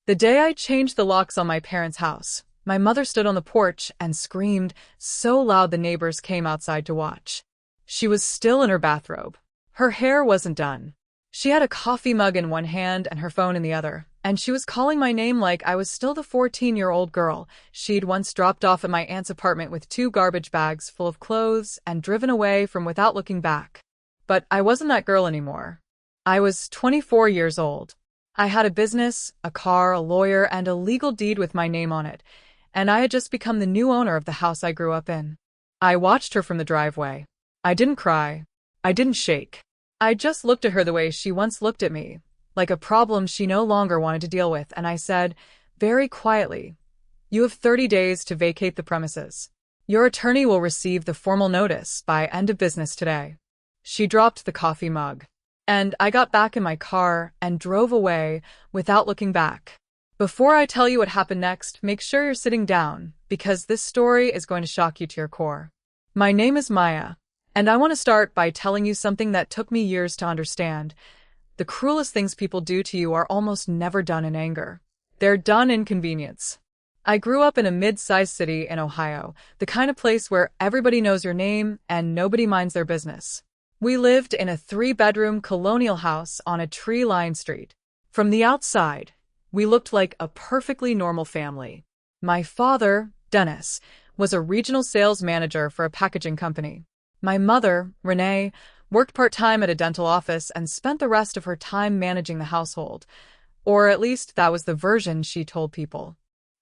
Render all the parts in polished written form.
The day I changed the locks on my parents' house, my mother stood on the porch and screamed so loud the neighbors came outside to watch. She was still in her bathrobe. Her hair wasn't done. She had a coffee mug in one hand and her phone in the other, and she was calling my name like I was still the 14-year-old girl she'd once dropped off at my aunt's apartment with 2 garbage bags full of clothes and driven away from without looking back. But I wasn't that girl anymore. I was 24 years old. I had a business, a car, a lawyer, and a legal deed with my name on it, and I had just become the new owner of the house I grew up in. I watched her from the driveway. I didn't cry. I didn't shake. I just looked at her the way she once looked at me, like a problem she no longer wanted to deal with, and I said, very quietly, "You have 30 days to vacate the premises. Your attorney will receive the formal notice by end of business today." She dropped the coffee mug, and I got back in my car and drove away without looking back. Before I tell you what happened next, make sure you're sitting down, because this story is going to shock you to your core. My name is Maya, and I want to start by telling you something that took me years to understand. The cruelest things people do to you are almost never done in anger. They're done in convenience. I grew up in a mid-sized city in Ohio, the kind of place where everybody knows your name and nobody minds their business. We lived in a 3-bedroom colonial house on a tree-lined street. From the outside, we looked like a perfectly normal family. My father, Dennis, was a regional sales manager for a packaging company. My mother, Renee, worked part-time at a dental office and spent the rest of her time managing the household. Or at least that was the version she told people.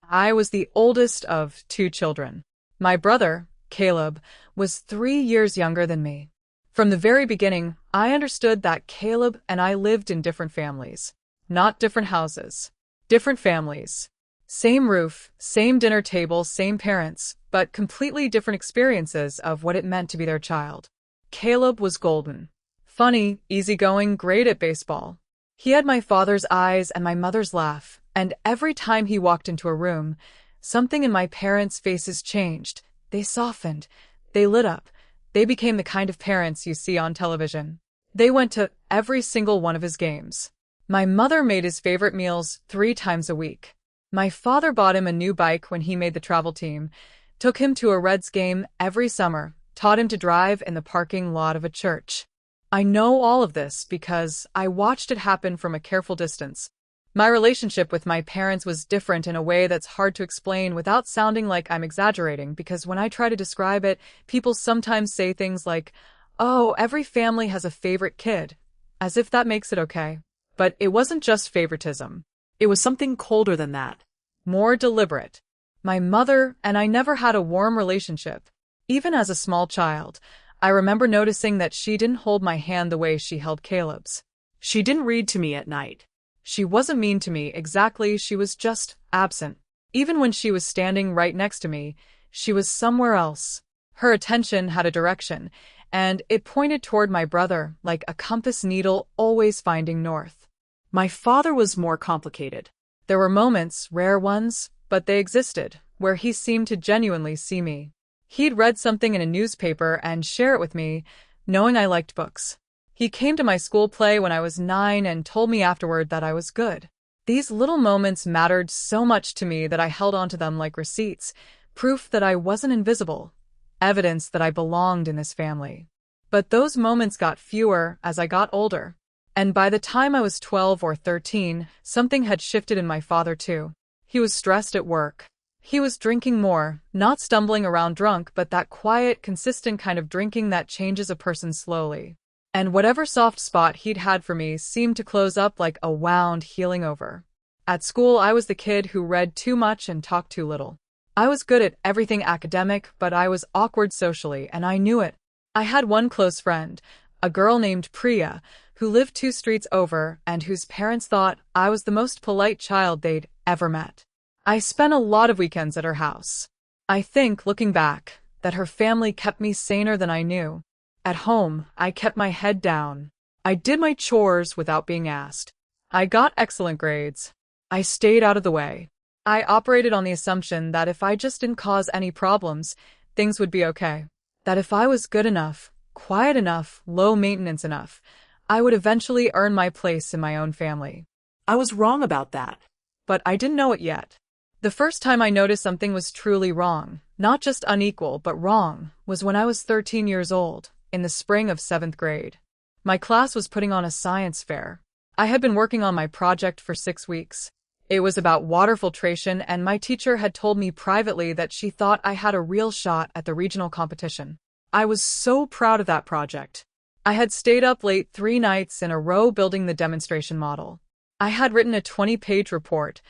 I was the oldest of 2 children. My brother, Caleb, was 3 years younger than me. From the very beginning, I understood that Caleb and I lived in different families. Not different houses. Different families. Same roof, same dinner table, same parents, but completely different experiences of what it meant to be their child. Caleb was golden. Funny, easygoing, great at baseball. He had my father's eyes and my mother's laugh, and every time he walked into a room, something in my parents' faces changed. They softened. They lit up. They became the kind of parents you see on television. They went to every single one of his games. My mother made his favorite meals 3 times a week. My father bought him a new bike when he made the travel team, took him to a Reds game every summer, taught him to drive in the parking lot of a church. I know all of this because I watched it happen from a careful distance. My relationship with my parents was different in a way that's hard to explain without sounding like I'm exaggerating, because when I try to describe it, people sometimes say things like, "Oh, every family has a favorite kid," as if that makes it okay. But it wasn't just favoritism. It was something colder than that. More deliberate. My mother and I never had a warm relationship. Even as a small child, I remember noticing that she didn't hold my hand the way she held Caleb's. She didn't read to me at night. She wasn't mean to me exactly, she was just absent. Even when she was standing right next to me, she was somewhere else. Her attention had a direction, and it pointed toward my brother like a compass needle always finding north. My father was more complicated. There were moments, rare ones, but they existed, where he seemed to genuinely see me. He'd read something in a newspaper and share it with me, knowing I liked books. He came to my school play when I was 9 and told me afterward that I was good. These little moments mattered so much to me that I held onto them like receipts, proof that I wasn't invisible, evidence that I belonged in this family. But those moments got fewer as I got older. And by the time I was 12 or 13, something had shifted in my father too. He was stressed at work. He was drinking more, not stumbling around drunk, but that quiet, consistent kind of drinking that changes a person slowly. And whatever soft spot he'd had for me seemed to close up like a wound healing over. At school, I was the kid who read too much and talked too little. I was good at everything academic, but I was awkward socially, and I knew it. I had one close friend, a girl named Priya, who lived 2 streets over and whose parents thought I was the most polite child they'd ever met. I spent a lot of weekends at her house. I think, looking back, that her family kept me saner than I knew. At home, I kept my head down. I did my chores without being asked. I got excellent grades. I stayed out of the way. I operated on the assumption that if I just didn't cause any problems, things would be okay. That if I was good enough, quiet enough, low maintenance enough, I would eventually earn my place in my own family. I was wrong about that. but I didn't know it yet. The first time I noticed something was truly wrong, not just unequal, but wrong, was when I was 13 years old, in the spring of 7th grade. My class was putting on a science fair. I had been working on my project for 6 weeks. It was about water filtration, and my teacher had told me privately that she thought I had a real shot at the regional competition. I was so proud of that project. I had stayed up late 3 nights in a row building the demonstration model. I had written a 20-page report,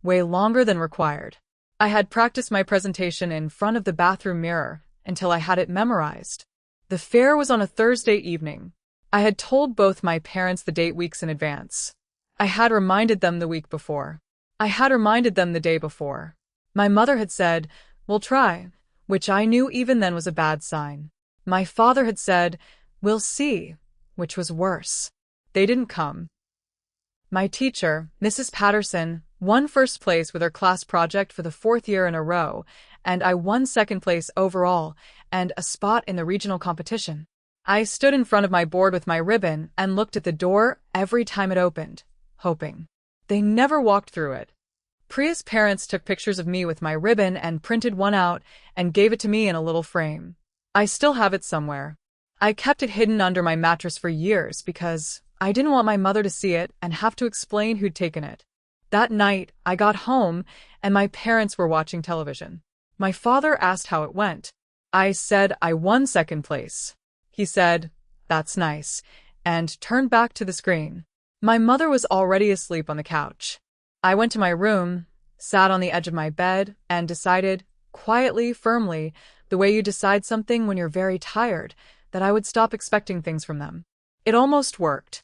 way longer than required. I had practiced my presentation in front of the bathroom mirror until I had it memorized. The fair was on a Thursday evening. I had told both my parents the date weeks in advance. I had reminded them the week before. I had reminded them the day before. My mother had said, "We'll try," which I knew even then was a bad sign. My father had said, "We'll see," which was worse. They didn't come. My teacher, Mrs. Patterson, won first place with her class project for the 4th year in a row, and I won second place overall and a spot in the regional competition. I stood in front of my board with my ribbon and looked at the door every time it opened, hoping. They never walked through it. Priya's parents took pictures of me with my ribbon and printed one out and gave it to me in a little frame. I still have it somewhere. I kept it hidden under my mattress for years because I didn't want my mother to see it and have to explain who'd taken it. That night, I got home and my parents were watching television. My father asked how it went. I said I won second place. He said, "That's nice," and turned back to the screen. My mother was already asleep on the couch. I went to my room, sat on the edge of my bed, and decided, quietly, firmly, the way you decide something when you're very tired, that I would stop expecting things from them. It almost worked.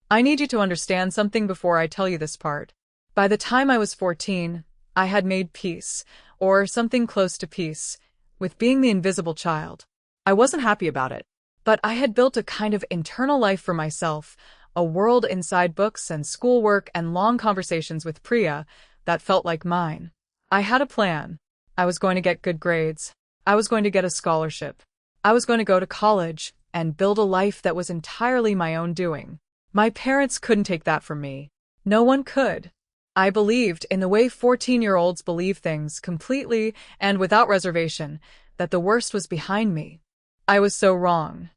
I need you to understand something before I tell you this part. By the time I was 14, I had made peace, or something close to peace, with being the invisible child. I wasn't happy about it, but I had built a kind of internal life for myself, a world inside books and schoolwork and long conversations with Priya that felt like mine. I had a plan. I was going to get good grades. I was going to get a scholarship. I was going to go to college and build a life that was entirely my own doing. My parents couldn't take that from me. No one could. I believed, in the way 14-year-olds believe things, completely and without reservation, that the worst was behind me. I was so wrong.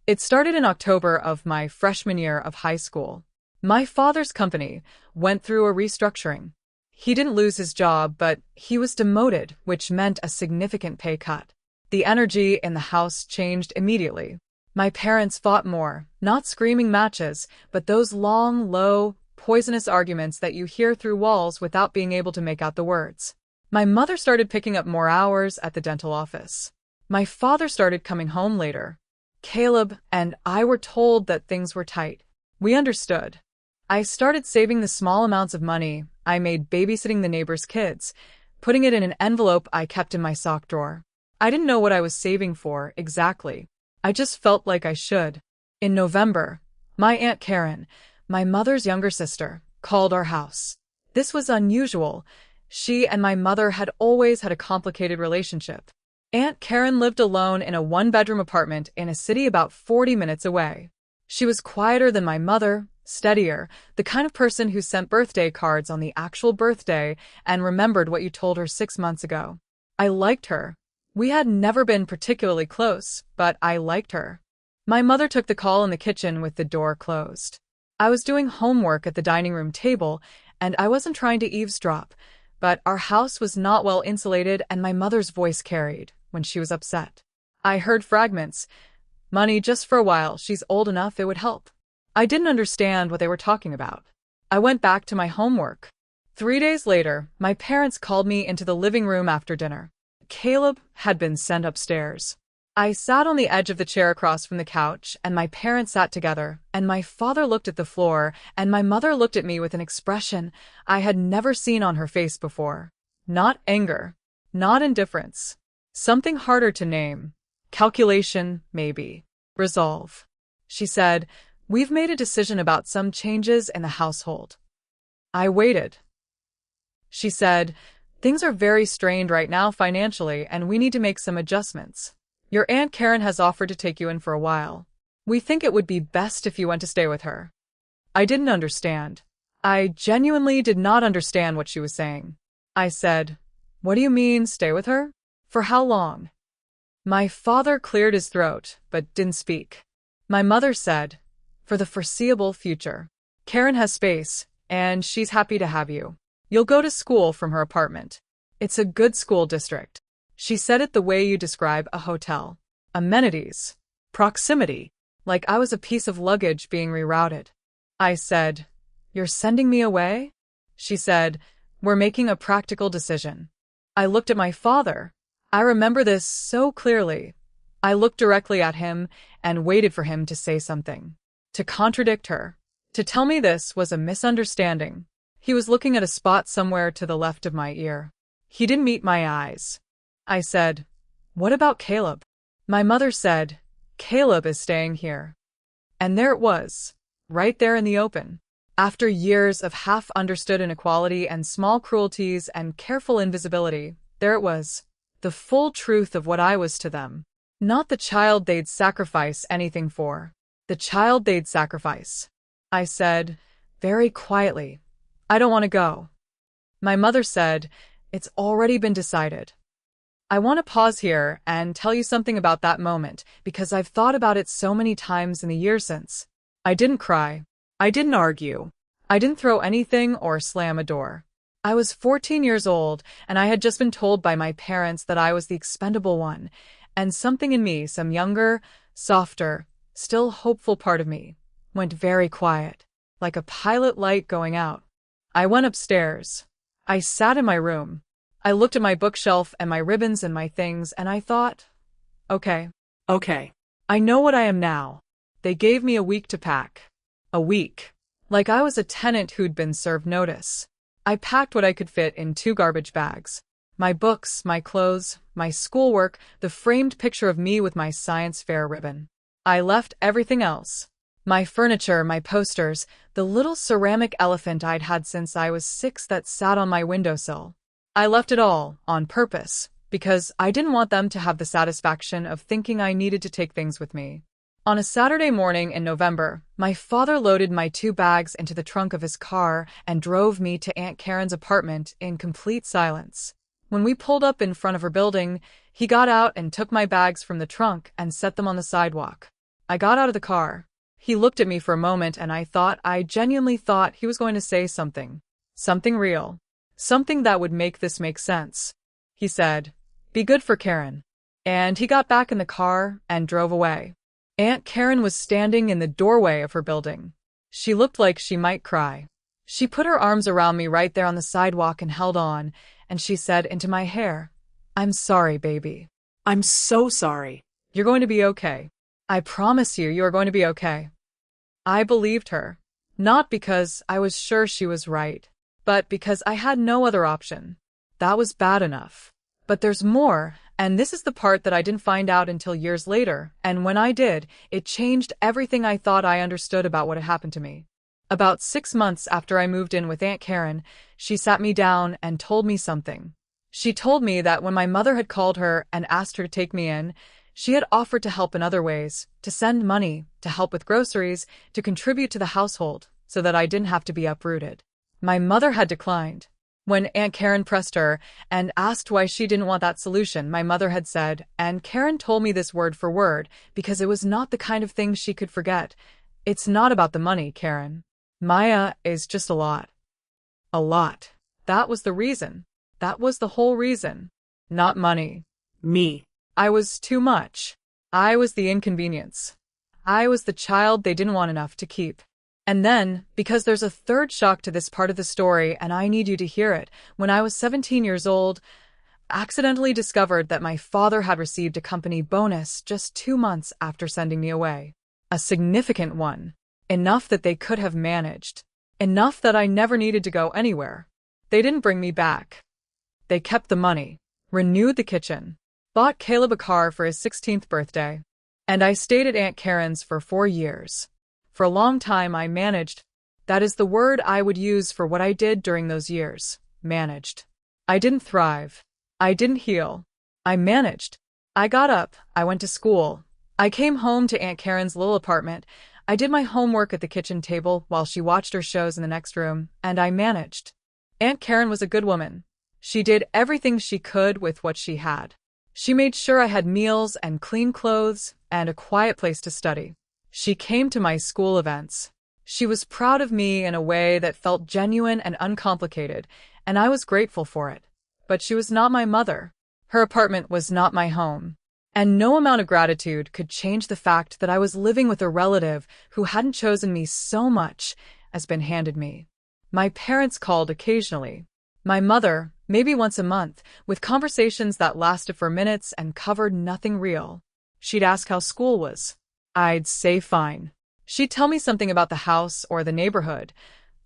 It started in October of my freshman year of high school. My father's company went through a restructuring. He didn't lose his job, but he was demoted, which meant a significant pay cut. The energy in the house changed immediately. My parents fought more, not screaming matches, but those long, low, poisonous arguments that you hear through walls without being able to make out the words. My mother started picking up more hours at the dental office. My father started coming home later. Caleb and I were told that things were tight. We understood. I started saving the small amounts of money I made babysitting the neighbors' kids, putting it in an envelope I kept in my sock drawer. I didn't know what I was saving for exactly. I just felt like I should. In November, my Aunt Karen, my mother's younger sister, called our house. This was unusual. She and my mother had always had a complicated relationship. Aunt Karen lived alone in a one-bedroom apartment in a city about 40 minutes away. She was quieter than my mother, steadier, the kind of person who sent birthday cards on the actual birthday and remembered what you told her 6 months ago. I liked her. We had never been particularly close, but I liked her. My mother took the call in the kitchen with the door closed. I was doing homework at the dining room table, and I wasn't trying to eavesdrop, but our house was not well insulated and my mother's voice carried when she was upset. I heard fragments. "Money just for a while, she's old enough, it would help." I didn't understand what they were talking about. I went back to my homework. 3 days later, my parents called me into the living room after dinner. Caleb had been sent upstairs. I sat on the edge of the chair across from the couch, and my parents sat together, and my father looked at the floor, and my mother looked at me with an expression I had never seen on her face before. Not anger, not indifference. Something harder to name. Calculation, maybe. Resolve. She said, "We've made a decision about some changes in the household." I waited. She said, "Things are very strained right now financially, and we need to make some adjustments. Your Aunt Karen has offered to take you in for a while. We think it would be best if you went to stay with her." I didn't understand. I genuinely did not understand what she was saying. I said, "What do you mean, stay with her? For how long?" My father cleared his throat, but didn't speak. My mother said, "For the foreseeable future. Karen has space, and she's happy to have you. You'll go to school from her apartment. It's a good school district." She said it the way you describe a hotel. Amenities. Proximity. Like I was a piece of luggage being rerouted. I said, "You're sending me away?" She said, "We're making a practical decision." I looked at my father. I remember this so clearly. I looked directly at him and waited for him to say something. To contradict her. To tell me this was a misunderstanding. He was looking at a spot somewhere to the left of my ear. He didn't meet my eyes. I said, "What about Caleb?" My mother said, "Caleb is staying here." And there it was, right there in the open. After years of half-understood inequality and small cruelties and careful invisibility, there it was, the full truth of what I was to them. Not the child they'd sacrifice anything for. The child they'd sacrifice. I said, very quietly, "I don't want to go." My mother said, "It's already been decided." I want to pause here and tell you something about that moment, because I've thought about it so many times in the years since. I didn't cry. I didn't argue. I didn't throw anything or slam a door. I was 14 years old, and I had just been told by my parents that I was the expendable one, and something in me, some younger, softer, still hopeful part of me, went very quiet, like a pilot light going out. I went upstairs. I sat in my room. I looked at my bookshelf and my ribbons and my things, and I thought, okay. I know what I am now. They gave me a week to pack. A week. Like I was a tenant who'd been served notice. I packed what I could fit in 2 garbage bags. My books, my clothes, my schoolwork, the framed picture of me with my science fair ribbon. I left everything else. My furniture, my posters, the little ceramic elephant I'd had since I was 6 that sat on my windowsill. I left it all, on purpose, because I didn't want them to have the satisfaction of thinking I needed to take things with me. On a Saturday morning in November, my father loaded my 2 bags into the trunk of his car and drove me to Aunt Karen's apartment in complete silence. When we pulled up in front of her building, he got out and took my bags from the trunk and set them on the sidewalk. I got out of the car. He looked at me for a moment, and I genuinely thought he was going to say something. Something real. Something that would make this make sense. He said, "Be good for Karen." And he got back in the car and drove away. Aunt Karen was standing in the doorway of her building. She looked like she might cry. She put her arms around me right there on the sidewalk and held on, and she said into my hair, "I'm sorry, baby. I'm so sorry. You're going to be okay. I promise you are going to be okay." I believed her. Not because I was sure she was right, but because I had no other option. That was bad enough. But there's more, and this is the part that I didn't find out until years later, and when I did, it changed everything I thought I understood about what had happened to me. About 6 months after I moved in with Aunt Karen, she sat me down and told me something. She told me that when my mother had called her and asked her to take me in, she had offered to help in other ways, to send money, to help with groceries, to contribute to the household, so that I didn't have to be uprooted. My mother had declined. When Aunt Karen pressed her and asked why she didn't want that solution, my mother had said, and Karen told me this word for word, because it was not the kind of thing she could forget, "It's not about the money, Karen. Maya is just a lot." A lot. That was the reason. That was the whole reason. Not money. Me. I was too much. I was the inconvenience. I was the child they didn't want enough to keep. And then, because there's a third shock to this part of the story and I need you to hear it, when I was 17 years old, accidentally discovered that my father had received a company bonus just 2 months after sending me away. A significant one. Enough that they could have managed. Enough that I never needed to go anywhere. They didn't bring me back. They kept the money, renewed the kitchen, bought Caleb a car for his 16th birthday. And I stayed at Aunt Karen's for 4 years. For a long time I managed. That is the word I would use for what I did during those years. Managed. I didn't thrive. I didn't heal. I managed. I got up. I went to school. I came home to Aunt Karen's little apartment. I did my homework at the kitchen table while she watched her shows in the next room, and I managed. Aunt Karen was a good woman. She did everything she could with what she had. She made sure I had meals and clean clothes and a quiet place to study. She came to my school events. She was proud of me in a way that felt genuine and uncomplicated, and I was grateful for it. But she was not my mother. Her apartment was not my home. And no amount of gratitude could change the fact that I was living with a relative who hadn't chosen me so much as been handed me. My parents called occasionally. My mother, maybe once a month, with conversations that lasted for minutes and covered nothing real. She'd ask how school was. I'd say fine. She'd tell me something about the house or the neighborhood,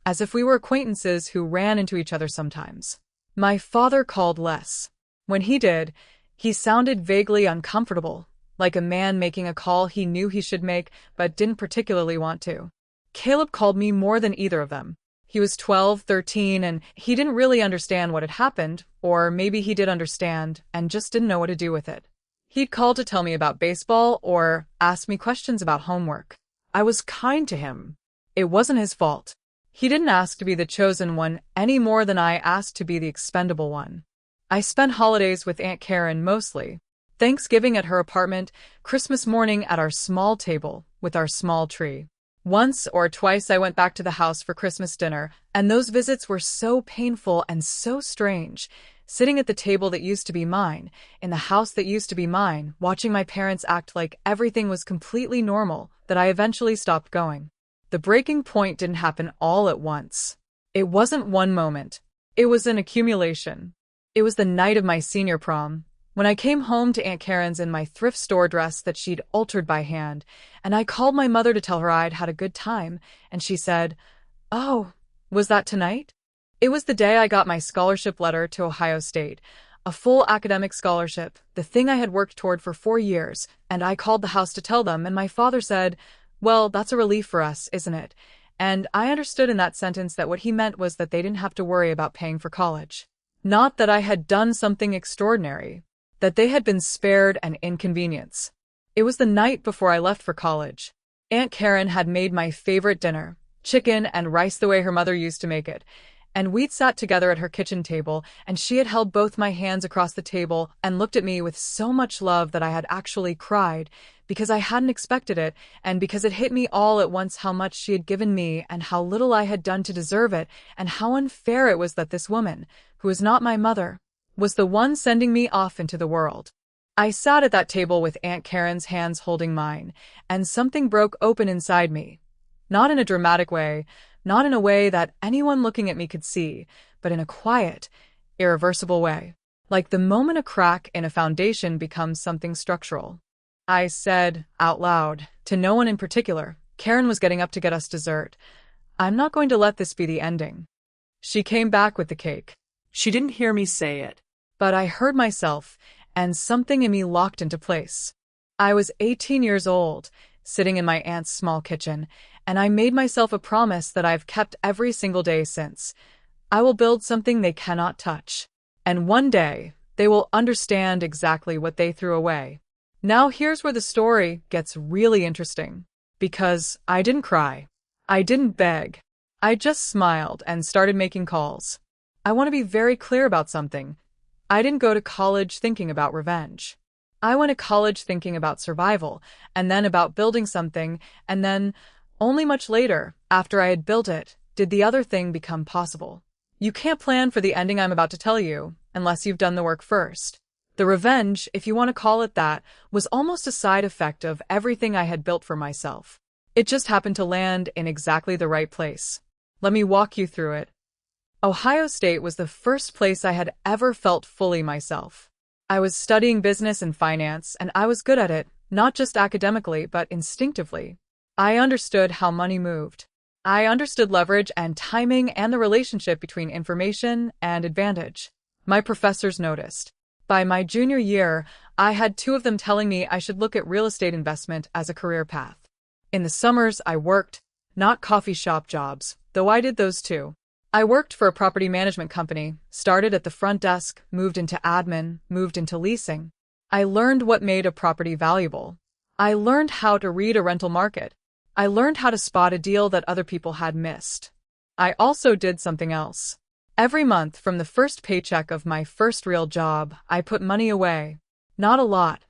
as if we were acquaintances who ran into each other sometimes. My father called less. When he did, he sounded vaguely uncomfortable, like a man making a call he knew he should make but didn't particularly want to. Caleb called me more than either of them. He was 12, 13, and he didn't really understand what had happened, or maybe he did understand and just didn't know what to do with it. He'd call to tell me about baseball or ask me questions about homework. I was kind to him. It wasn't his fault. He didn't ask to be the chosen one any more than I asked to be the expendable one. I spent holidays with Aunt Karen mostly. Thanksgiving at her apartment, Christmas morning at our small table with our small tree. Once or twice I went back to the house for Christmas dinner, and those visits were so painful and so strange. Sitting at the table that used to be mine, in the house that used to be mine, watching my parents act like everything was completely normal, that I eventually stopped going. The breaking point didn't happen all at once. It wasn't one moment. It was an accumulation. It was the night of my senior prom, when I came home to Aunt Karen's in my thrift store dress that she'd altered by hand, and I called my mother to tell her I'd had a good time, and she said, "Oh, was that tonight?" It was the day I got my scholarship letter to Ohio State, a full academic scholarship, the thing I had worked toward for 4 years, and I called the house to tell them, and my father said, "Well, that's a relief for us, isn't it?" And I understood in that sentence that what he meant was that they didn't have to worry about paying for college. Not that I had done something extraordinary. That they had been spared an inconvenience. It was the night before I left for college. Aunt Karen had made my favorite dinner, chicken and rice the way her mother used to make it, and we'd sat together at her kitchen table, and she had held both my hands across the table and looked at me with so much love that I had actually cried, because I hadn't expected it, and because it hit me all at once how much she had given me and how little I had done to deserve it, and how unfair it was that this woman, who was not my mother, was the one sending me off into the world. I sat at that table with Aunt Karen's hands holding mine, and something broke open inside me. Not in a dramatic way, not in a way that anyone looking at me could see, but in a quiet, irreversible way. Like the moment a crack in a foundation becomes something structural. I said, out loud, to no one in particular, Karen was getting up to get us dessert. "I'm not going to let this be the ending." She came back with the cake. She didn't hear me say it. But I heard myself, and something in me locked into place. I was 18 years old, sitting in my aunt's small kitchen, and I made myself a promise that I've kept every single day since. I will build something they cannot touch. And one day, they will understand exactly what they threw away. Now here's where the story gets really interesting. Because I didn't cry. I didn't beg. I just smiled and started making calls. I want to be very clear about something. I didn't go to college thinking about revenge. I went to college thinking about survival, and then about building something, and then, only much later, after I had built it, did the other thing become possible. You can't plan for the ending I'm about to tell you, unless you've done the work first. The revenge, if you want to call it that, was almost a side effect of everything I had built for myself. It just happened to land in exactly the right place. Let me walk you through it. Ohio State was the first place I had ever felt fully myself. I was studying business and finance, and I was good at it, not just academically, but instinctively. I understood how money moved. I understood leverage and timing and the relationship between information and advantage. My professors noticed. By my junior year, I had 2 of them telling me I should look at real estate investment as a career path. In the summers, I worked, not coffee shop jobs, though I did those too. I worked for a property management company, started at the front desk, moved into admin, moved into leasing. I learned what made a property valuable. I learned how to read a rental market. I learned how to spot a deal that other people had missed. I also did something else. Every month from the first paycheck of my first real job, I put money away. Not a lot.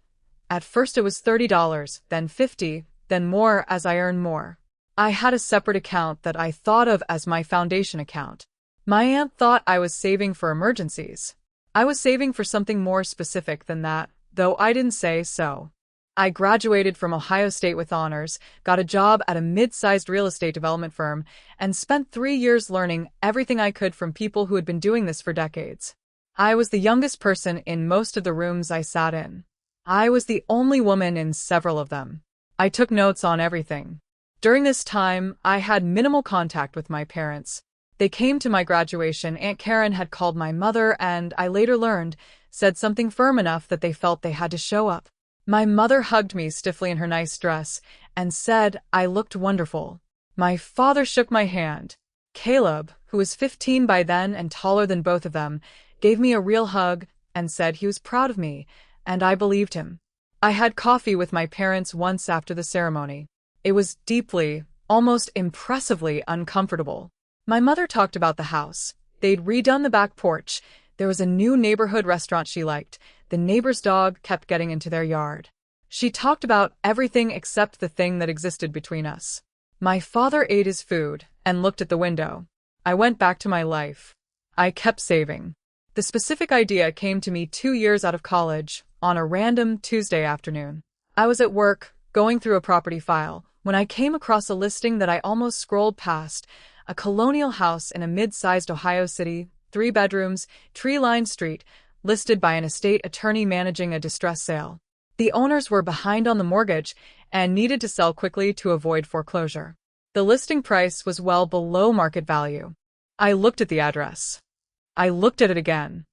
At first it was $30, then $50, then more as I earned more. I had a separate account that I thought of as my foundation account. My aunt thought I was saving for emergencies. I was saving for something more specific than that, though I didn't say so. I graduated from Ohio State with honors, got a job at a mid-sized real estate development firm, and spent 3 years learning everything I could from people who had been doing this for decades. I was the youngest person in most of the rooms I sat in. I was the only woman in several of them. I took notes on everything. During this time, I had minimal contact with my parents. They came to my graduation. Aunt Karen had called my mother and, I later learned, said something firm enough that they felt they had to show up. My mother hugged me stiffly in her nice dress and said I looked wonderful. My father shook my hand. Caleb, who was 15 by then and taller than both of them, gave me a real hug and said he was proud of me, and I believed him. I had coffee with my parents once after the ceremony. It was deeply, almost impressively uncomfortable. My mother talked about the house. They'd redone the back porch. There was a new neighborhood restaurant she liked. The neighbor's dog kept getting into their yard. She talked about everything except the thing that existed between us. My father ate his food and looked at the window. I went back to my life. I kept saving. The specific idea came to me 2 years out of college, on a random Tuesday afternoon. I was at work, going through a property file, when I came across a listing that I almost scrolled past, a colonial house in a mid-sized Ohio city, 3 bedrooms, tree-lined street, listed by an estate attorney managing a distress sale. The owners were behind on the mortgage and needed to sell quickly to avoid foreclosure. The listing price was well below market value. I looked at the address. I looked at it again.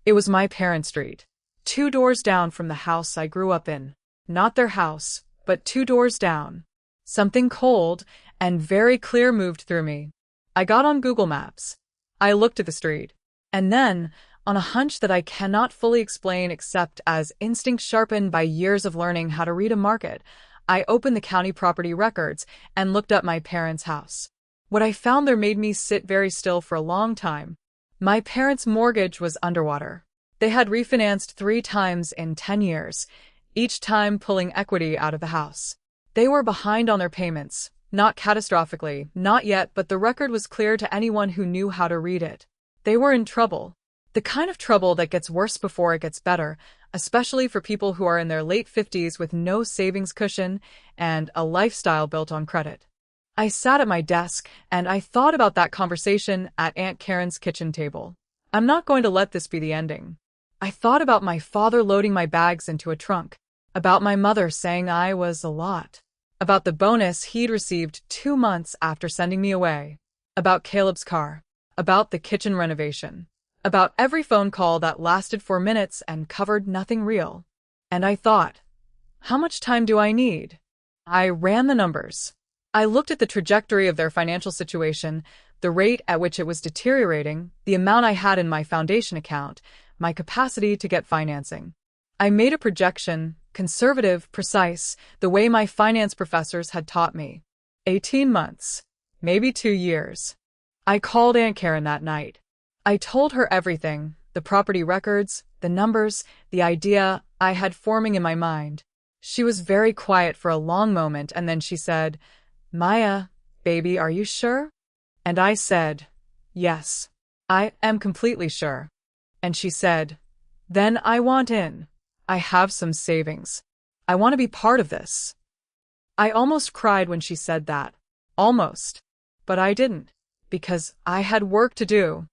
It was my parents' street, 2 doors down from the house I grew up in. Not their house, but 2 doors down. Something cold and very clear moved through me. I got on Google Maps. I looked at the street. And then, on a hunch that I cannot fully explain except as instinct sharpened by years of learning how to read a market, I opened the county property records and looked up my parents' house. What I found there made me sit very still for a long time. My parents' mortgage was underwater. They had refinanced 3 times in 10 years, each time pulling equity out of the house. They were behind on their payments, not catastrophically, not yet, but the record was clear to anyone who knew how to read it. They were in trouble. The kind of trouble that gets worse before it gets better, especially for people who are in their late 50s with no savings cushion and a lifestyle built on credit. I sat at my desk and I thought about that conversation at Aunt Karen's kitchen table. I'm not going to let this be the ending. I thought about my father loading my bags into a trunk, about my mother saying I was a lot, about the bonus he'd received 2 months after sending me away, about Caleb's car, about the kitchen renovation, about every phone call that lasted 4 minutes and covered nothing real. And I thought, how much time do I need? I ran the numbers. I looked at the trajectory of their financial situation, the rate at which it was deteriorating, the amount I had in my foundation account, my capacity to get financing. I made a projection, conservative, precise, the way my finance professors had taught me. 18 months. Maybe 2 years. I called Aunt Karen that night. I told her everything, the property records, the numbers, the idea I had forming in my mind. She was very quiet for a long moment and then she said, "Maya, baby, are you sure?" And I said, "Yes, I am completely sure." And she said, "Then I want in. I have some savings. I want to be part of this." I almost cried when she said that. Almost. But I didn't. Because I had work to do.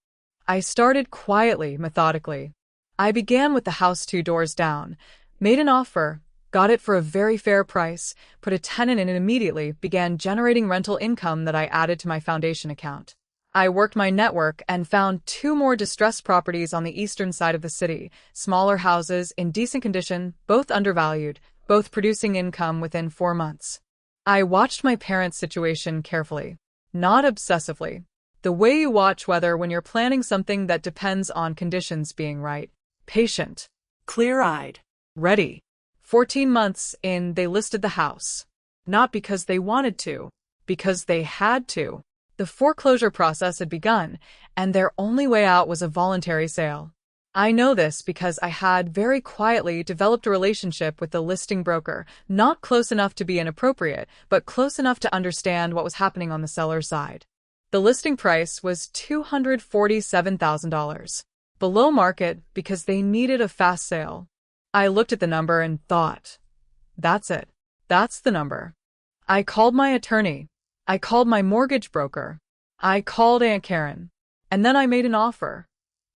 I started quietly, methodically. I began with the house 2 doors down, made an offer, got it for a very fair price, put a tenant in it immediately, began generating rental income that I added to my foundation account. I worked my network and found 2 more distressed properties on the eastern side of the city, smaller houses in decent condition, both undervalued, both producing income within 4 months. I watched my parents' situation carefully, not obsessively. The way you watch weather when you're planning something that depends on conditions being right. Patient. Clear-eyed. Ready. 14 months in, they listed the house. Not because they wanted to, because they had to. The foreclosure process had begun, and their only way out was a voluntary sale. I know this because I had very quietly developed a relationship with the listing broker, not close enough to be inappropriate, but close enough to understand what was happening on the seller's side. The listing price was $247,000, below market because they needed a fast sale. I looked at the number and thought, that's it. That's the number. I called my attorney. I called my mortgage broker. I called Aunt Karen. And then I made an offer.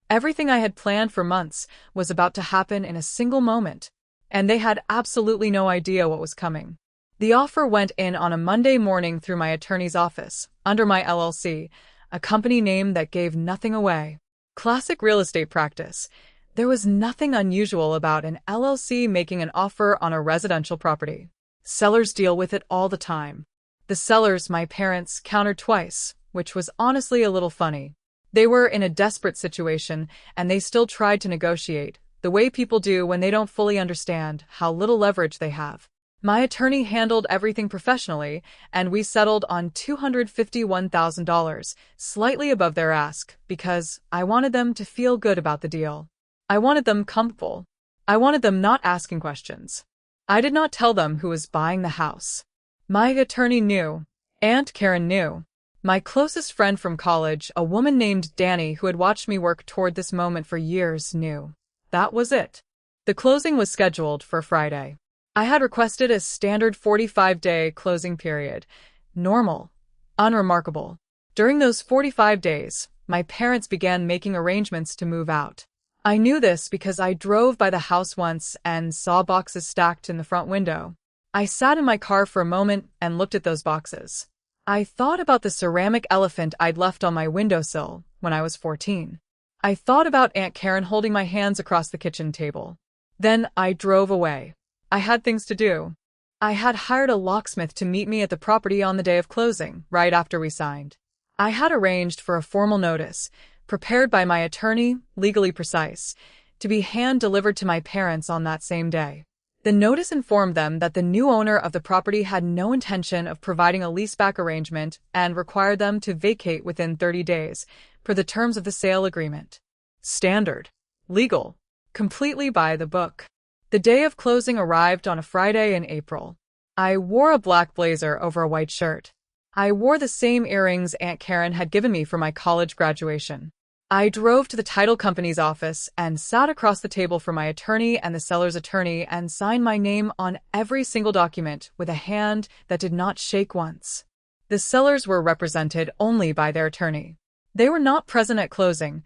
Everything I had planned for months was about to happen in a single moment, and they had absolutely no idea what was coming. The offer went in on a Monday morning through my attorney's office, under my LLC, a company name that gave nothing away. Classic real estate practice. There was nothing unusual about an LLC making an offer on a residential property. Sellers deal with it all the time. The sellers, my parents, countered twice, which was honestly a little funny. They were in a desperate situation, and they still tried to negotiate, the way people do when they don't fully understand how little leverage they have. My attorney handled everything professionally, and we settled on $251,000, slightly above their ask, because I wanted them to feel good about the deal. I wanted them comfortable. I wanted them not asking questions. I did not tell them who was buying the house. My attorney knew. Aunt Karen knew. My closest friend from college, a woman named Danny who had watched me work toward this moment for years, knew. That was it. The closing was scheduled for Friday. I had requested a standard 45-day closing period. Normal. Unremarkable. During those 45 days, my parents began making arrangements to move out. I knew this because I drove by the house once and saw boxes stacked in the front window. I sat in my car for a moment and looked at those boxes. I thought about the ceramic elephant I'd left on my windowsill when I was 14. I thought about Aunt Karen holding my hands across the kitchen table. Then I drove away. I had things to do. I had hired a locksmith to meet me at the property on the day of closing, right after we signed. I had arranged for a formal notice, prepared by my attorney, legally precise, to be hand-delivered to my parents on that same day. The notice informed them that the new owner of the property had no intention of providing a leaseback arrangement and required them to vacate within 30 days, per the terms of the sale agreement. Standard. Legal. Completely by the book. The day of closing arrived on a Friday in April. I wore a black blazer over a white shirt. I wore the same earrings Aunt Karen had given me for my college graduation. I drove to the title company's office and sat across the table from my attorney and the seller's attorney and signed my name on every single document with a hand that did not shake once. The sellers were represented only by their attorney. They were not present at closing,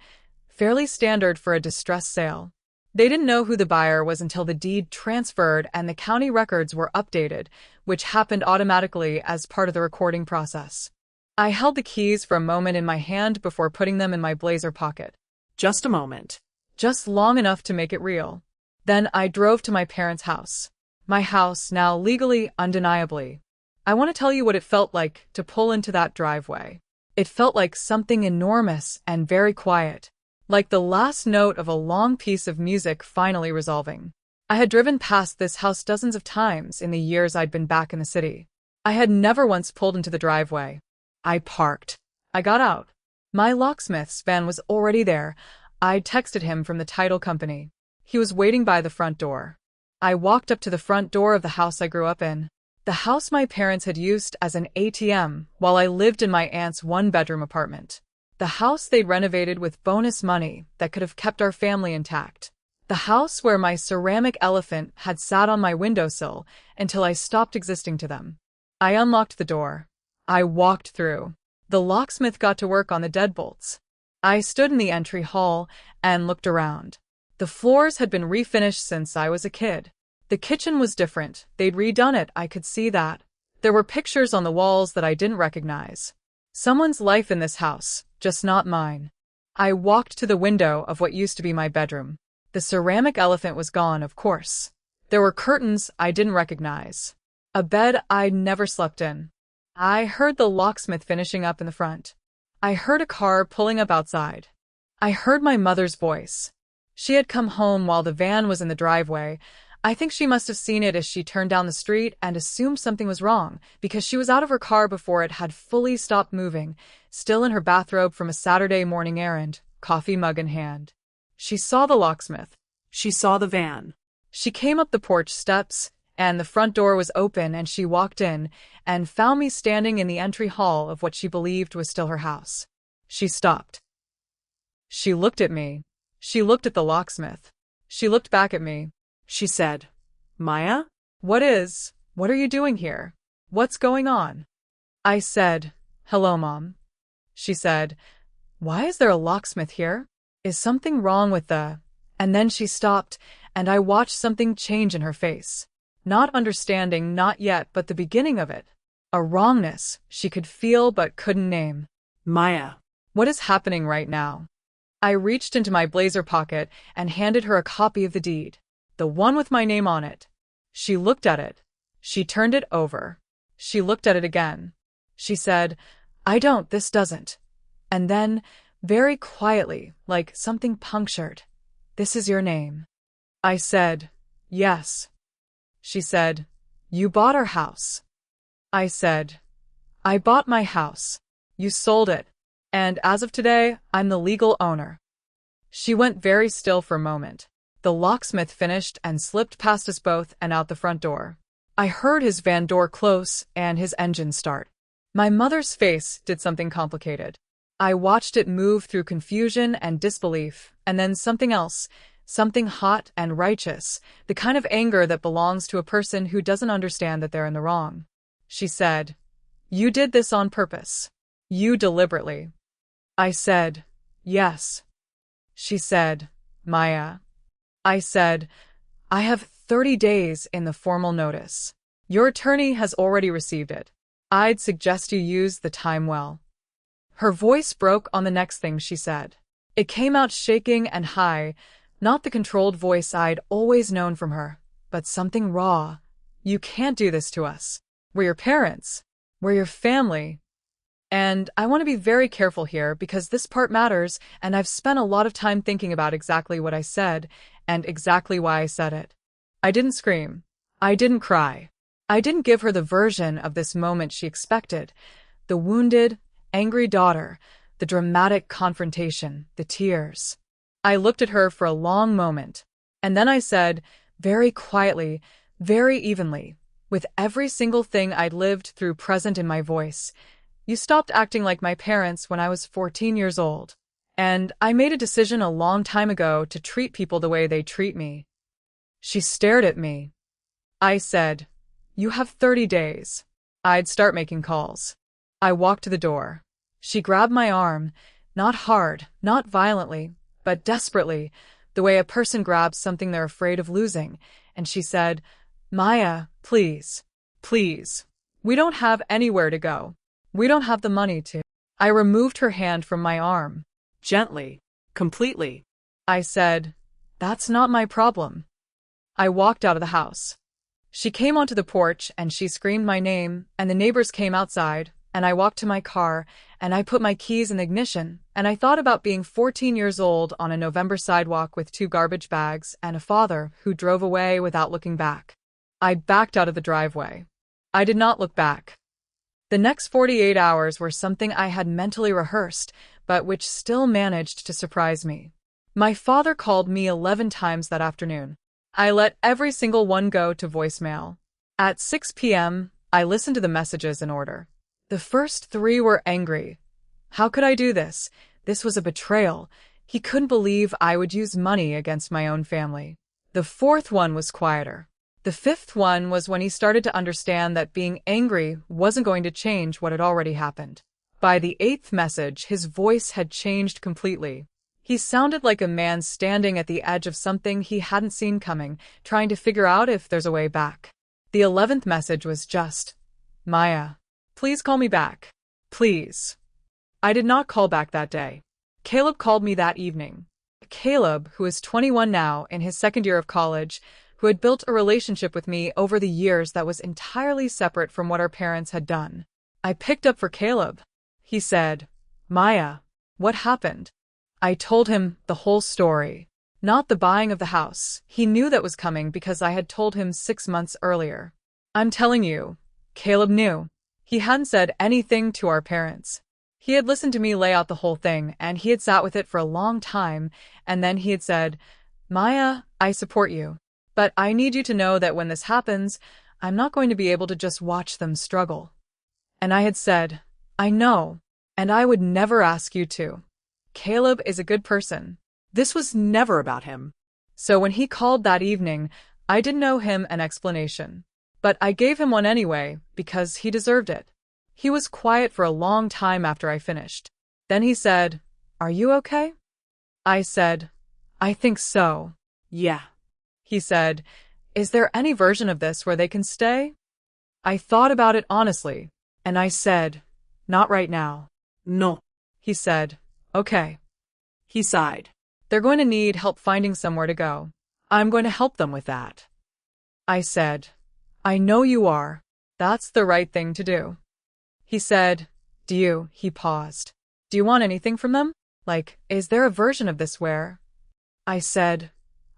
fairly standard for a distressed sale. They didn't know who the buyer was until the deed transferred and the county records were updated, which happened automatically as part of the recording process. I held the keys for a moment in my hand before putting them in my blazer pocket. Just a moment. Just long enough to make it real. Then I drove to my parents' house. My house, now legally, undeniably. I want to tell you what it felt like to pull into that driveway. It felt like something enormous and very quiet. Like the last note of a long piece of music finally resolving. I had driven past this house dozens of times in the years I'd been back in the city. I had never once pulled into the driveway. I parked. I got out. My locksmith's van was already there. I'd texted him from the title company. He was waiting by the front door. I walked up to the front door of the house I grew up in. The house my parents had used as an ATM while I lived in my aunt's one-bedroom apartment. The house they'd renovated with bonus money that could have kept our family intact. The house where my ceramic elephant had sat on my windowsill until I stopped existing to them. I unlocked the door. I walked through. The locksmith got to work on the deadbolts. I stood in the entry hall and looked around. The floors had been refinished since I was a kid. The kitchen was different. They'd redone it, I could see that. There were pictures on the walls that I didn't recognize. Someone's life in this house, just not mine. I walked to the window of what used to be my bedroom. The ceramic elephant was gone, of course. There were curtains I didn't recognize. A bed I'd never slept in. I heard the locksmith finishing up in the front. I heard a car pulling up outside. I heard my mother's voice. She had come home while the van was in the driveway. I think she must have seen it as she turned down the street and assumed something was wrong, because she was out of her car before it had fully stopped moving, still in her bathrobe from a Saturday morning errand, coffee mug in hand. She saw the locksmith. She saw the van. She came up the porch steps, and the front door was open, and she walked in and found me standing in the entry hall of what she believed was still her house. She stopped. She looked at me. She looked at the locksmith. She looked back at me. She said, Maya? What are you doing here? What's going on? I said, hello, Mom. She said, why is there a locksmith here? Is something wrong with the... And then she stopped, and I watched something change in her face. Not understanding, not yet, but the beginning of it. A wrongness she could feel but couldn't name. Maya. What is happening right now? I reached into my blazer pocket and handed her a copy of the deed. The one with my name on it. She looked at it. She turned it over. She looked at it again. She said, this doesn't. And then, very quietly, like something punctured, this is your name. I said, yes. She said, you bought our house. I said, I bought my house. You sold it. And as of today, I'm the legal owner. She went very still for a moment. The locksmith finished and slipped past us both and out the front door. I heard his van door close and his engine start. My mother's face did something complicated. I watched it move through confusion and disbelief, and then something else, something hot and righteous, the kind of anger that belongs to a person who doesn't understand that they're in the wrong. She said, you did this on purpose. You deliberately. I said, yes. She said, Maya. I said, I have 30 days in the formal notice. Your attorney has already received it. I'd suggest you use the time well. Her voice broke on the next thing she said. It came out shaking and high, not the controlled voice I'd always known from her, but something raw. You can't do this to us. We're your parents. We're your family. And I want to be very careful here because this part matters, and I've spent a lot of time thinking about exactly what I said and exactly why I said it. I didn't scream. I didn't cry. I didn't give her the version of this moment she expected. The wounded, angry daughter, the dramatic confrontation, the tears. I looked at her for a long moment, and then I said, very quietly, very evenly, with every single thing I'd lived through present in my voice, you stopped acting like my parents when I was 14 years old. And I made a decision a long time ago to treat people the way they treat me. She stared at me. I said, you have 30 days. I'd start making calls. I walked to the door. She grabbed my arm, not hard, not violently, but desperately, the way a person grabs something they're afraid of losing, and she said, Maya, please, please. We don't have anywhere to go. We don't have the money to. I removed her hand from my arm. Gently. Completely. I said, that's not my problem. I walked out of the house. She came onto the porch and she screamed my name, and the neighbors came outside, and I walked to my car, and I put my keys in the ignition, and I thought about being 14 years old on a November sidewalk with 2 garbage bags and a father who drove away without looking back. I backed out of the driveway. I did not look back. The next 48 hours were something I had mentally rehearsed, but which still managed to surprise me. My father called me 11 times that afternoon. I let every single one go to voicemail. At 6 p.m., I listened to the messages in order. The first 3 were angry. How could I do this? This was a betrayal. He couldn't believe I would use money against my own family. The 4th one was quieter. The 5th one was when he started to understand that being angry wasn't going to change what had already happened. By the 8th message, his voice had changed completely. He sounded like a man standing at the edge of something he hadn't seen coming, trying to figure out if there's a way back. The 11th message was just, Maya, please call me back. Please. I did not call back that day. Caleb called me that evening. Caleb, who is 21 now, in his 2nd year of college, who had built a relationship with me over the years that was entirely separate from what our parents had done. I picked up for Caleb. He said, Maya, what happened? I told him the whole story. Not the buying of the house. He knew that was coming because I had told him 6 months earlier. I'm telling you, Caleb knew. He hadn't said anything to our parents. He had listened to me lay out the whole thing, and he had sat with it for a long time, and then he had said, Maya, I support you. But I need you to know that when this happens, I'm not going to be able to just watch them struggle. And I had said, I know, and I would never ask you to. Caleb is a good person. This was never about him. So when he called that evening, I didn't owe him an explanation. But I gave him one anyway, because he deserved it. He was quiet for a long time after I finished. Then he said, Are you okay? I said, I think so. Yeah. He said, Is there any version of this where they can stay? I thought about it honestly, and I said, Not right now. No. He said, Okay. He sighed. They're going to need help finding somewhere to go. I'm going to help them with that. I said, I know you are. That's the right thing to do. He said, He paused. Do you want anything from them? Like, is there a version of this where? I said,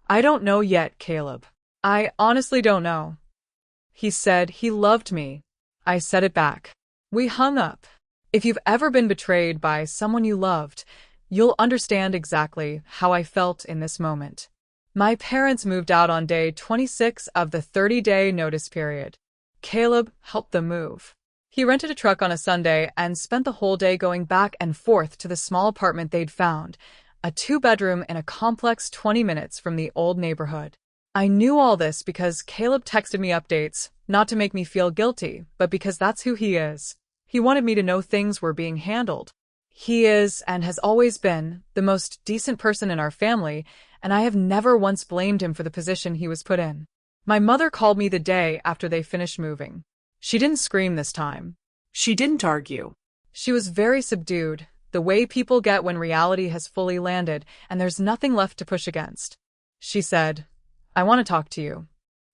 I don't know yet, Caleb. I honestly don't know. He said he loved me. I said it back. We hung up. If you've ever been betrayed by someone you loved, you'll understand exactly how I felt in this moment. My parents moved out on day 26 of the 30-day notice period. Caleb helped them move. He rented a truck on a Sunday and spent the whole day going back and forth to the small apartment they'd found, a 2-bedroom in a complex 20 minutes from the old neighborhood. I knew all this because Caleb texted me updates, not to make me feel guilty, but because that's who he is. He wanted me to know things were being handled. He is, and has always been, the most decent person in our family, and I have never once blamed him for the position he was put in. My mother called me the day after they finished moving. She didn't scream this time. She didn't argue. She was very subdued, the way people get when reality has fully landed and there's nothing left to push against. She said, I want to talk to you.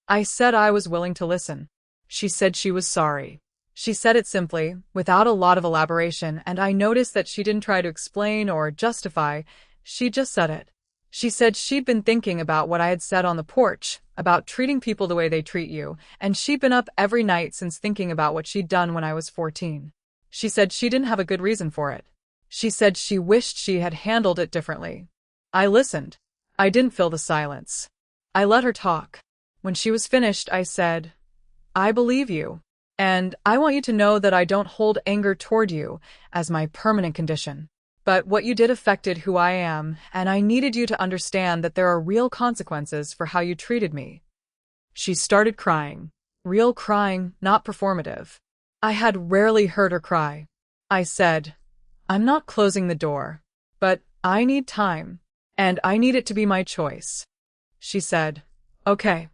I said I was willing to listen. She said she was sorry. She said it simply, without a lot of elaboration, and I noticed that she didn't try to explain or justify, she just said it. She said she'd been thinking about what I had said on the porch, about treating people the way they treat you, and she'd been up every night since thinking about what she'd done when I was 14. She said she didn't have a good reason for it. She said she wished she had handled it differently. I listened. I didn't fill the silence. I let her talk. When she was finished, I said, I believe you. And I want you to know that I don't hold anger toward you as my permanent condition. But what you did affected who I am, and I needed you to understand that there are real consequences for how you treated me. She started crying. Real crying, not performative. I had rarely heard her cry. I said, I'm not closing the door, but I need time, and I need it to be my choice. She said, Okay.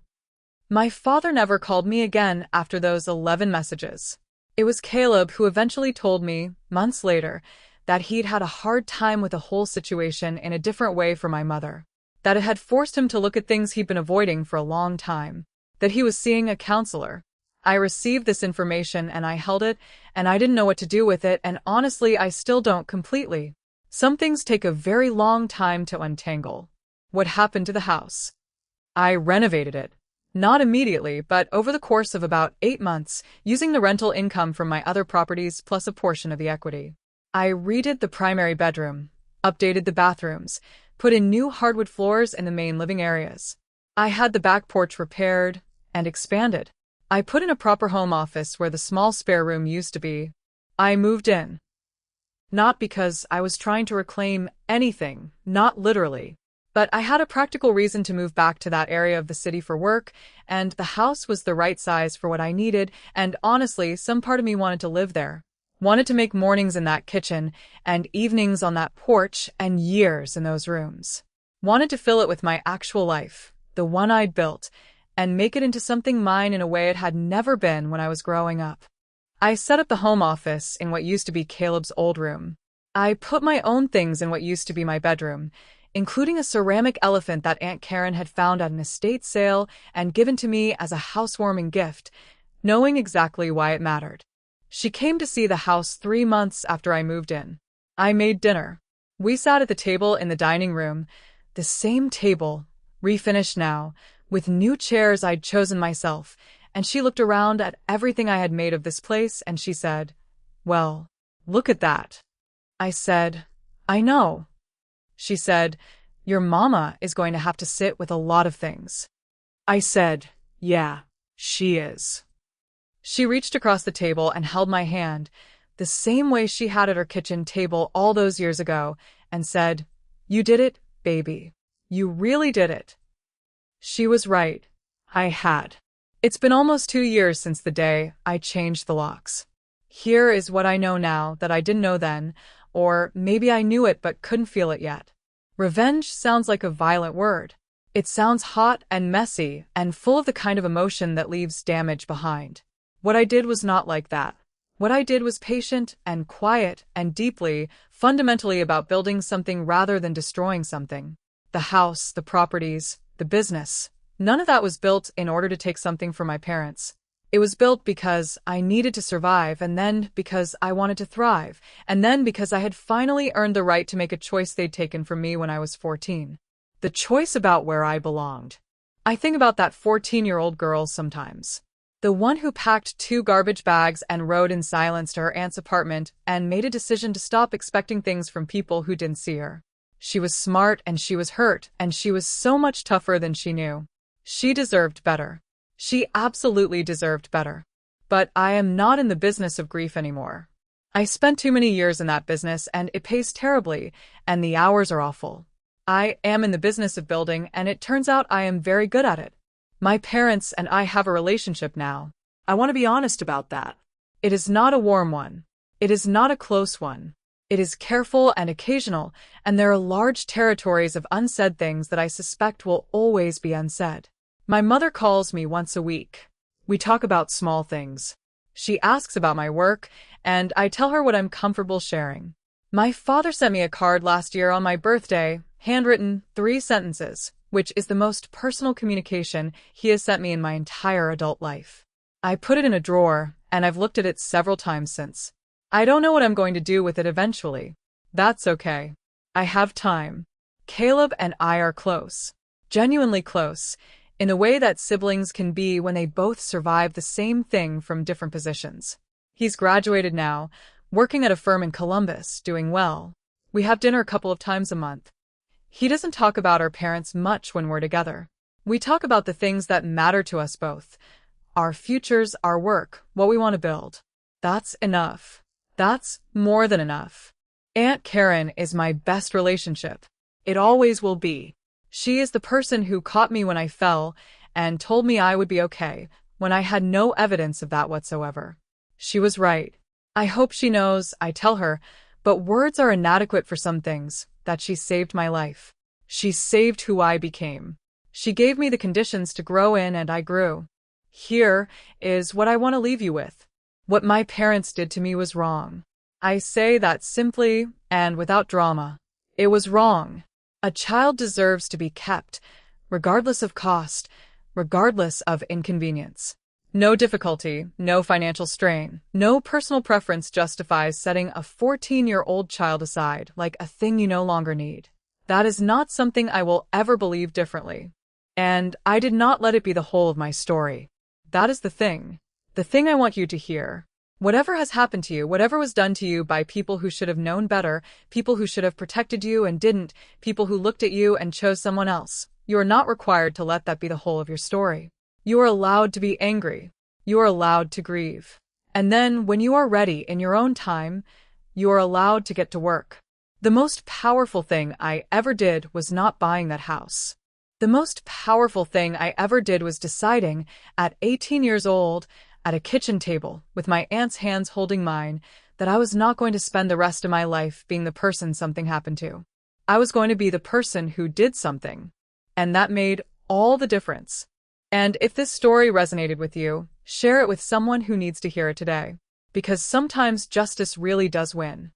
My father never called me again after those 11 messages. It was Caleb who eventually told me, months later, that he'd had a hard time with the whole situation in a different way for my mother, that it had forced him to look at things he'd been avoiding for a long time, that he was seeing a counselor. I received this information and I held it, and I didn't know what to do with it, and honestly, I still don't completely. Some things take a very long time to untangle. What happened to the house? I renovated it. Not immediately, but over the course of about 8 months, using the rental income from my other properties plus a portion of the equity. I redid the primary bedroom, updated the bathrooms, put in new hardwood floors in the main living areas. I had the back porch repaired and expanded. I put in a proper home office where the small spare room used to be. I moved in. Not because I was trying to reclaim anything, not literally, but I had a practical reason to move back to that area of the city for work, and the house was the right size for what I needed, and honestly, some part of me wanted to live there. Wanted to make mornings in that kitchen, and evenings on that porch, and years in those rooms. Wanted to fill it with my actual life, the one I'd built, and make it into something mine in a way it had never been when I was growing up. I set up the home office in what used to be Caleb's old room. I put my own things in what used to be my bedroom, including a ceramic elephant that Aunt Karen had found at an estate sale and given to me as a housewarming gift, knowing exactly why it mattered. She came to see the house 3 months after I moved in. I made dinner. We sat at the table in the dining room, The same table, refinished now, with new chairs I'd chosen myself, and she looked around at everything I had made of this place and she said, "Well, look at that." I said, "I know." She said, "Your mama is going to have to sit with a lot of things." I said, "Yeah, she is." She reached across the table and held my hand, the same way she had at her kitchen table all those years ago, and said, "You did it, baby. You really did it." She was right. I had. It's been almost 2 years since the day I changed the locks. Here is what I know now that I didn't know then, or maybe I knew it but couldn't feel it yet. Revenge sounds like a violent word. It sounds hot and messy and full of the kind of emotion that leaves damage behind. What I did was not like that. What I did was patient and quiet and deeply, fundamentally about building something rather than destroying something. The house, the properties, the business. None of that was built in order to take something from my parents. It was built because I needed to survive, and then because I wanted to thrive, and then because I had finally earned the right to make a choice they'd taken from me when I was 14. The choice about where I belonged. I think about that 14-year-old girl sometimes. The one who packed 2 garbage bags and rode in silence to her aunt's apartment and made a decision to stop expecting things from people who didn't see her. She was smart and she was hurt and she was so much tougher than she knew. She deserved better. She absolutely deserved better. But I am not in the business of grief anymore. I spent too many years in that business and it pays terribly, and the hours are awful. I am in the business of building, and it turns out I am very good at it. My parents and I have a relationship now. I want to be honest about that. It is not a warm one. It is not a close one. It is careful and occasional, and there are large territories of unsaid things that I suspect will always be unsaid. My mother calls me once a week. We talk about small things. She asks about my work, and I tell her what I'm comfortable sharing. My father sent me a card last year on my birthday, handwritten, 3 sentences, which is the most personal communication he has sent me in my entire adult life. I put it in a drawer, and I've looked at it several times since. I don't know what I'm going to do with it eventually. That's okay. I have time. Caleb and I are close. Genuinely close, in a way that siblings can be when they both survive the same thing from different positions. He's graduated now, working at a firm in Columbus, doing well. We have dinner a couple of times a month. He doesn't talk about our parents much when we're together. We talk about the things that matter to us both. Our futures, our work, what we want to build. That's enough. That's more than enough. Aunt Karen is my best relationship. It always will be. She is the person who caught me when I fell and told me I would be okay when I had no evidence of that whatsoever. She was right. I hope she knows, I tell her, but words are inadequate for some things, that she saved my life. She saved who I became. She gave me the conditions to grow in, and I grew. Here is what I want to leave you with. What my parents did to me was wrong. I say that simply and without drama. It was wrong. A child deserves to be kept, regardless of cost, regardless of inconvenience. No difficulty, no financial strain, no personal preference justifies setting a 14-year-old child aside like a thing you no longer need. That is not something I will ever believe differently. And I did not let it be the whole of my story. That is the thing I want you to hear. Whatever has happened to you, whatever was done to you by people who should have known better, people who should have protected you and didn't, people who looked at you and chose someone else, you are not required to let that be the whole of your story. You are allowed to be angry. You are allowed to grieve. And then, when you are ready in your own time, you are allowed to get to work. The most powerful thing I ever did was not buying that house. The most powerful thing I ever did was deciding, at 18 years old, at a kitchen table, with my aunt's hands holding mine, that I was not going to spend the rest of my life being the person something happened to. I was going to be the person who did something. And that made all the difference. And if this story resonated with you, share it with someone who needs to hear it today. Because sometimes justice really does win.